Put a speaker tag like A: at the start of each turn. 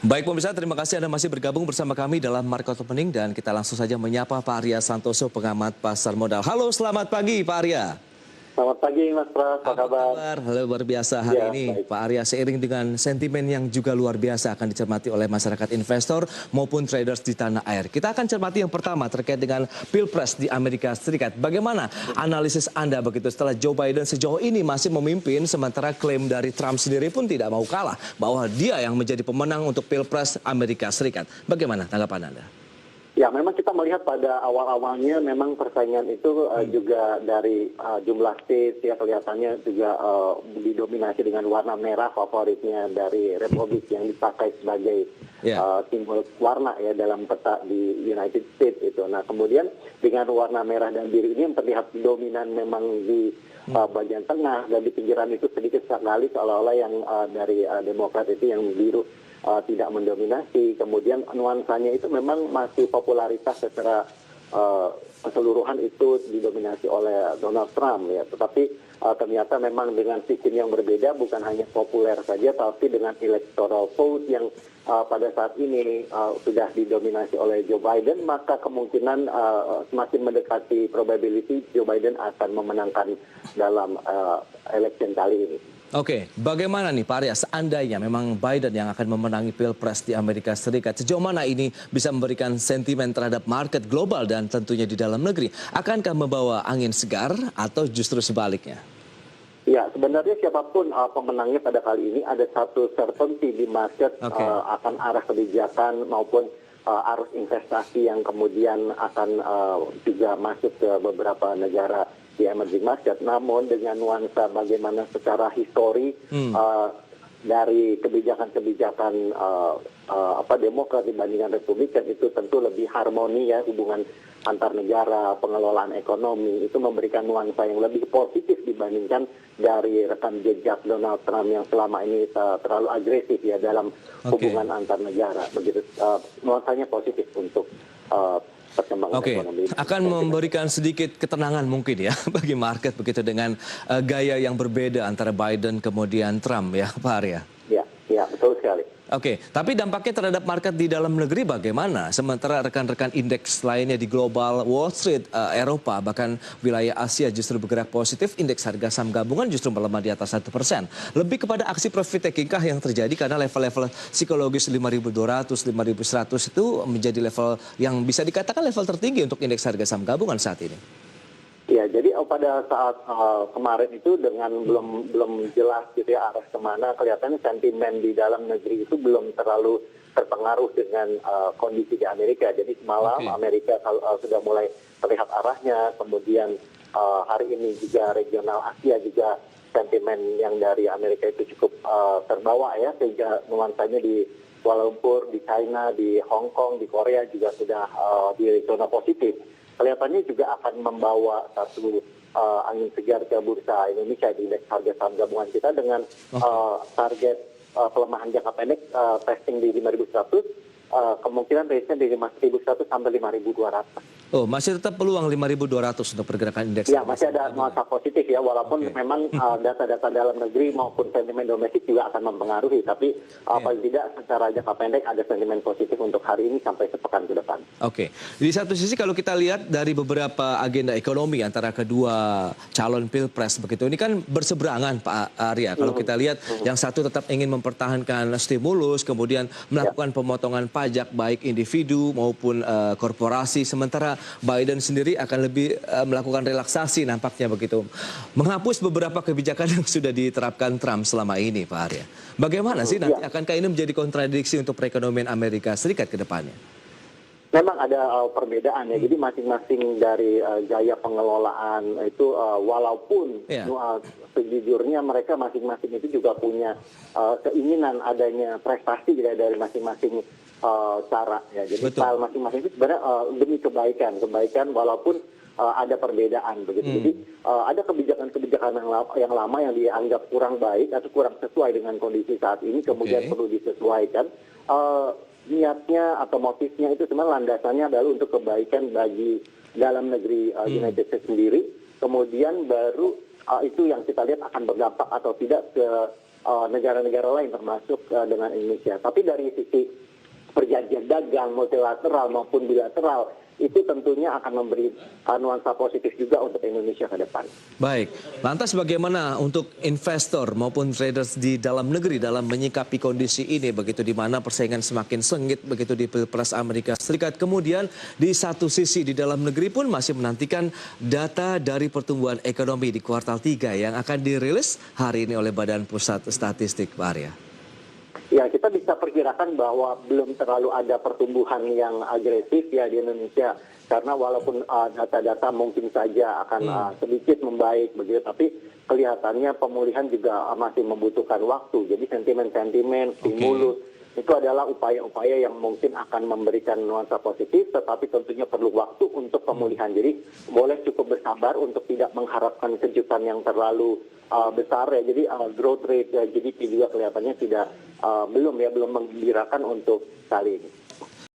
A: Baik pemirsa, terima kasih Anda masih bergabung bersama kami dalam Market Opening dan kita langsung saja menyapa Pak Arya Santoso, pengamat pasar modal. Halo, selamat pagi Pak Arya.
B: Selamat pagi Mas Pras, apa kabar?
A: Halo, luar biasa hari ini
B: baik.
A: Pak Arya, seiring dengan sentimen yang juga luar biasa akan dicermati oleh masyarakat investor maupun traders di tanah air. Kita akan cermati yang pertama terkait dengan Pilpres di Amerika Serikat. Bagaimana analisis Anda begitu setelah Joe Biden sejauh ini masih memimpin, sementara klaim dari Trump sendiri pun tidak mau kalah bahwa dia yang menjadi pemenang untuk Pilpres Amerika Serikat. Bagaimana tanggapan Anda?
B: Ya, memang kita melihat pada awal-awalnya memang persaingan itu juga dari jumlah state ya kelihatannya juga didominasi dengan warna merah favoritnya dari Republik yang dipakai sebagai simbol warna ya dalam peta di United States itu. Nah, kemudian dengan warna merah dan biru ini yang terlihat dominan memang di bagian tengah dan di pinggiran itu sedikit sekali seolah-olah yang dari Demokrat itu yang biru tidak mendominasi. Kemudian nuansanya itu memang masih popularitas secara keseluruhan itu didominasi oleh Donald Trump ya. Tetapi ternyata memang dengan sistem yang berbeda, bukan hanya populer saja tapi dengan electoral vote yang pada saat ini sudah didominasi oleh Joe Biden, maka kemungkinan semakin mendekati probability Joe Biden akan memenangkan dalam election kali ini.
A: Oke, bagaimana nih Pak Arya, seandainya memang Biden yang akan memenangi Pilpres di Amerika Serikat, sejauh mana ini bisa memberikan sentimen terhadap market global dan tentunya di dalam negeri? Akankah membawa angin segar atau justru sebaliknya?
B: Ya, sebenarnya siapapun pemenangnya pada kali ini ada satu certainty di market akan arah kebijakan maupun arus investasi yang kemudian akan juga masuk ke beberapa negara di emerging market. Namun dengan nuansa bagaimana secara histori dari kebijakan-kebijakan Demokrat dibandingkan Republikan itu tentu lebih harmoni ya, hubungan antar negara, pengelolaan ekonomi itu memberikan nuansa yang lebih positif dibandingkan dari rekam jejak Donald Trump yang selama ini terlalu agresif ya dalam hubungan antar negara. Begitu nuansanya positif untuk perkembangan ekonomi.
A: Akan memberikan sedikit ketenangan mungkin ya bagi market begitu dengan gaya yang berbeda antara Biden kemudian Trump ya Pak Arya.
B: Ya, betul sekali.
A: Tapi dampaknya terhadap market di dalam negeri bagaimana? Sementara rekan-rekan indeks lainnya di global Wall Street, Eropa, bahkan wilayah Asia justru bergerak positif, indeks harga saham gabungan justru melemah di atas 1%. Lebih kepada aksi profit taking kah yang terjadi karena level-level psikologis 5.200, 5.100 itu menjadi level yang bisa dikatakan level tertinggi untuk indeks harga saham gabungan saat ini.
B: Ya, jadi pada saat kemarin itu dengan belum jelas gitu ya arah kemana, kelihatannya sentimen di dalam negeri itu belum terlalu terpengaruh dengan kondisi di Amerika. Jadi semalam Amerika sudah mulai terlihat arahnya, kemudian hari ini juga regional Asia juga sentimen yang dari Amerika itu cukup terbawa ya, sehingga nuansanya di Kuala Lumpur, di China, di Hong Kong, di Korea juga sudah di zona positif. Kelihatannya juga akan membawa satu angin segar ke bursa Indonesia di indeks harga saham gabungan kita dengan target pelemahan jangka pendek testing di 5.100, kemungkinan range-nya dari 5.100 sampai 5.200.
A: Oh, masih tetap peluang 5.200 untuk pergerakan indeks.
B: Ya, masih ada nuansa positif ya, walaupun memang data-data dalam negeri maupun sentimen domestik juga akan mempengaruhi. Tapi paling tidak secara jangka pendek ada sentimen positif untuk hari ini sampai sepekan ke depan.
A: Di satu sisi kalau kita lihat dari beberapa agenda ekonomi antara kedua calon Pilpres begitu, ini kan berseberangan Pak Arya. Kalau kita lihat yang satu tetap ingin mempertahankan stimulus, kemudian melakukan pemotongan pajak baik individu maupun korporasi, sementara Biden sendiri akan lebih melakukan relaksasi nampaknya begitu. Menghapus beberapa kebijakan yang sudah diterapkan Trump selama ini Pak Arya. Bagaimana sih nanti akankah ini menjadi kontradiksi untuk perekonomian Amerika Serikat ke depannya?
B: Memang ada perbedaan ya, jadi masing-masing dari gaya pengelolaan itu walaupun sejujurnya mereka masing-masing itu juga punya keinginan adanya prestasi dari masing-masing cara ya. Jadi style masing-masing itu sebenarnya demi kebaikan walaupun ada perbedaan begitu. Jadi ada kebijakan-kebijakan yang lama yang dianggap kurang baik atau kurang sesuai dengan kondisi saat ini, kemudian perlu disesuaikan. Niatnya atau motifnya itu sebenarnya landasannya adalah untuk kebaikan bagi dalam negeri United States sendiri. Kemudian baru itu yang kita lihat akan berdampak atau tidak ke negara-negara lain termasuk dengan Indonesia. Tapi dari sisi perjanjian dagang multilateral maupun bilateral itu tentunya akan memberi nuansa positif juga untuk Indonesia ke depan.
A: Baik, lantas bagaimana untuk investor maupun traders di dalam negeri dalam menyikapi kondisi ini begitu di mana persaingan semakin sengit begitu di Pilpres Amerika Serikat. Kemudian di satu sisi di dalam negeri pun masih menantikan data dari pertumbuhan ekonomi di kuartal 3 yang akan dirilis hari ini oleh Badan Pusat Statistik, Pak Arya.
B: Ya, kita bisa perkirakan bahwa belum terlalu ada pertumbuhan yang agresif ya di Indonesia. Karena walaupun data-data mungkin saja akan sedikit membaik begitu, tapi kelihatannya pemulihan juga masih membutuhkan waktu. Jadi sentimen-sentimen, stimulus, itu adalah upaya-upaya yang mungkin akan memberikan nuansa positif, tetapi tentunya perlu waktu untuk pemulihan. Jadi boleh cukup bersabar untuk tidak mengharapkan kejutan yang terlalu besar ya. Jadi growth rate GDP juga kelihatannya belum menggembirakan untuk kali ini.